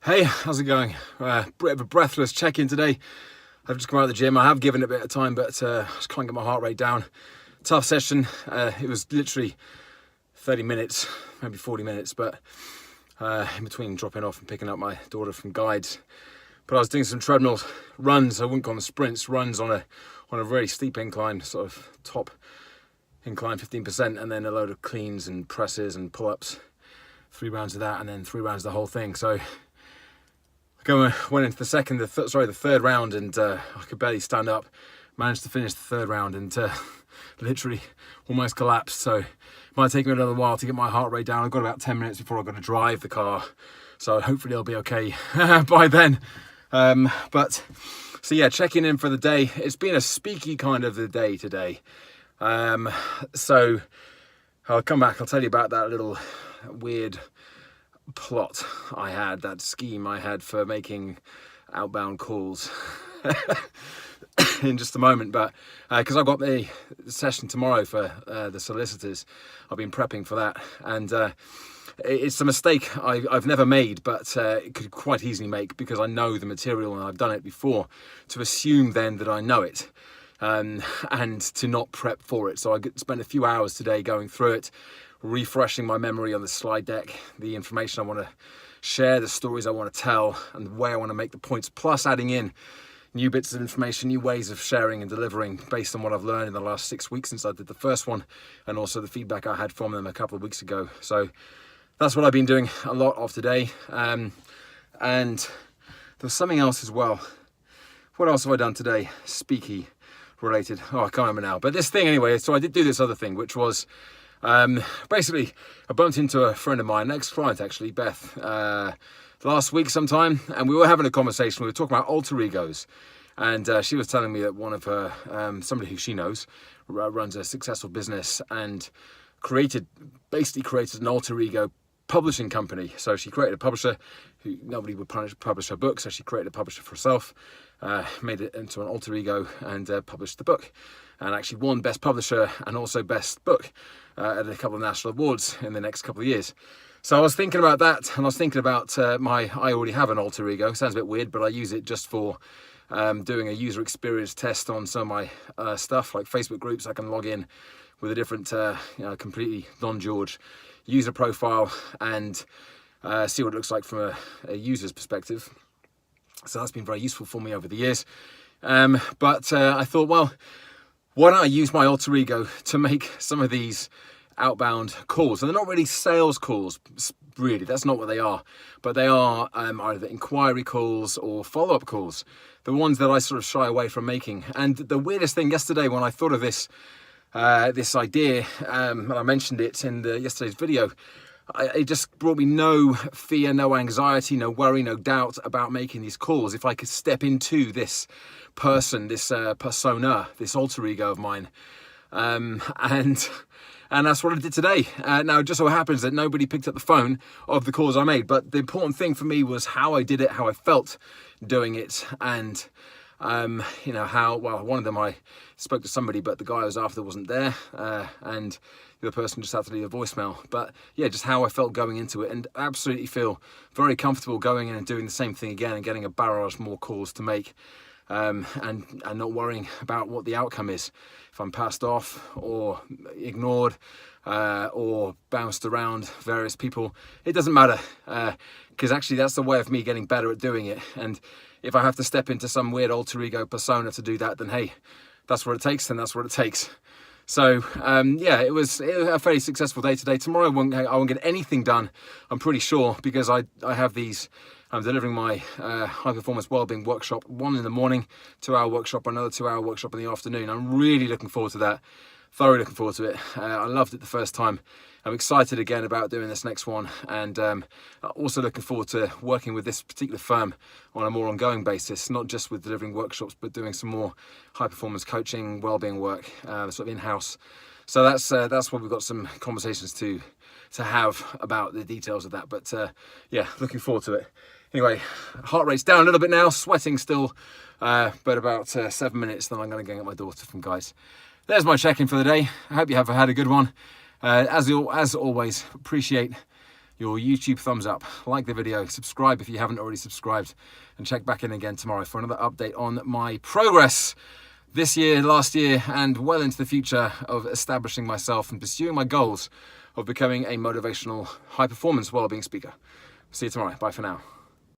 Hey, how's it going? Bit of a breathless check-in today. I've just come out of the gym. I have given it a bit of time, but I just can't get my heart rate down. Tough session. It was literally 30 minutes, maybe 40 minutes, but in between dropping off and picking up my daughter from guides. But I was doing some treadmill runs. I wouldn't call them sprints, runs on a very steep incline, sort of top incline 15%, and then a load of cleans and presses and pull-ups. 3 rounds of that, and then 3 rounds of the whole thing. So I went into the third round, and I could barely stand up. Managed to finish the third round and literally almost collapsed. So it might take me another while to get my heart rate down. I've got about 10 minutes before I've got to drive the car. So hopefully it'll be okay by then. So yeah, checking in for the day. It's been a speaky kind of the day today. So I'll come back. I'll tell you about that little weird plot I had, that scheme I had for making outbound calls in just a moment. But because I've got the session tomorrow for the solicitors, I've been prepping for that, and it's a mistake I've never made, but it could quite easily make, because I know the material and I've done it before, to assume then that I know it, and to not prep for it. So I spent a few hours today going through it, refreshing my memory on the slide deck, the information I want to share, the stories I want to tell, and the way I want to make the points, plus adding in new bits of information, new ways of sharing and delivering based on what I've learned in the last 6 weeks since I did the first one, and also the feedback I had from them a couple of weeks ago. So that's what I've been doing a lot of today. And there's something else as well. What else have I done today? Speaky related. Oh, I can't remember now. But this thing anyway, so I did do this other thing, which was basically I bumped into a friend of mine, an ex-client actually, Beth, last week sometime, and we were having a conversation. We were talking about alter egos, and she was telling me that one of her, somebody who she knows, runs a successful business and basically created an alter ego publishing company. So she created a publisher who nobody would publish her book, so she created a publisher for herself, made it into an alter ego, and published the book, and actually won Best Publisher and also Best Book at a couple of national awards in the next couple of years. So I was thinking about that, and I was thinking about I already have an alter ego. Sounds a bit weird, but I use it just for doing a user experience test on some of my stuff, like Facebook groups. I can log in with a different, completely non-George user profile and see what it looks like from a user's perspective. So that's been very useful for me over the years. But I thought, well, why don't I use my alter ego to make some of these outbound calls? And they're not really sales calls, really. That's not what they are. But they are either inquiry calls or follow-up calls, the ones that I sort of shy away from making. And the weirdest thing yesterday when I thought of this idea, and I mentioned it in yesterday's video, it just brought me no fear, no anxiety, no worry, no doubt about making these calls. If I could step into this person, this persona, this alter ego of mine, and that's what I did today. Now it just so happens that nobody picked up the phone of the calls I made, but the important thing for me was how I did it, how I felt doing it, and one of them I spoke to somebody, but the guy I was after wasn't there, and the other person just had to leave a voicemail. But yeah, just how I felt going into it, and absolutely feel very comfortable going in and doing the same thing again and getting a barrage more calls to make, and not worrying about what the outcome is. If I'm passed off or ignored or bounced around various people, it doesn't matter, because actually that's the way of me getting better at doing it. And if I have to step into some weird alter ego persona to do that, then hey, that's what it takes, then that's what it takes. So it was a fairly successful day today. Tomorrow I won't get anything done, I'm pretty sure, because I have these. I'm delivering my high performance wellbeing workshop, 1 in the morning, 2-hour workshop, another 2-hour workshop in the afternoon. I'm really looking forward to that. Thoroughly looking forward to it. I loved it the first time. I'm excited again about doing this next one, and also looking forward to working with this particular firm on a more ongoing basis, not just with delivering workshops, but doing some more high performance coaching, wellbeing work, sort of in-house. So that's what we've got some conversations to have about the details of that. But looking forward to it. Anyway, heart rate's down a little bit now, sweating still, but about 7 minutes, then I'm going to go get my daughter from guys. There's my check-in for the day. I hope you have had a good one. As always, appreciate your YouTube thumbs up, like the video, subscribe if you haven't already subscribed, and check back in again tomorrow for another update on my progress this year, last year, and well into the future of establishing myself and pursuing my goals of becoming a motivational high performance wellbeing speaker. See you tomorrow. Bye for now.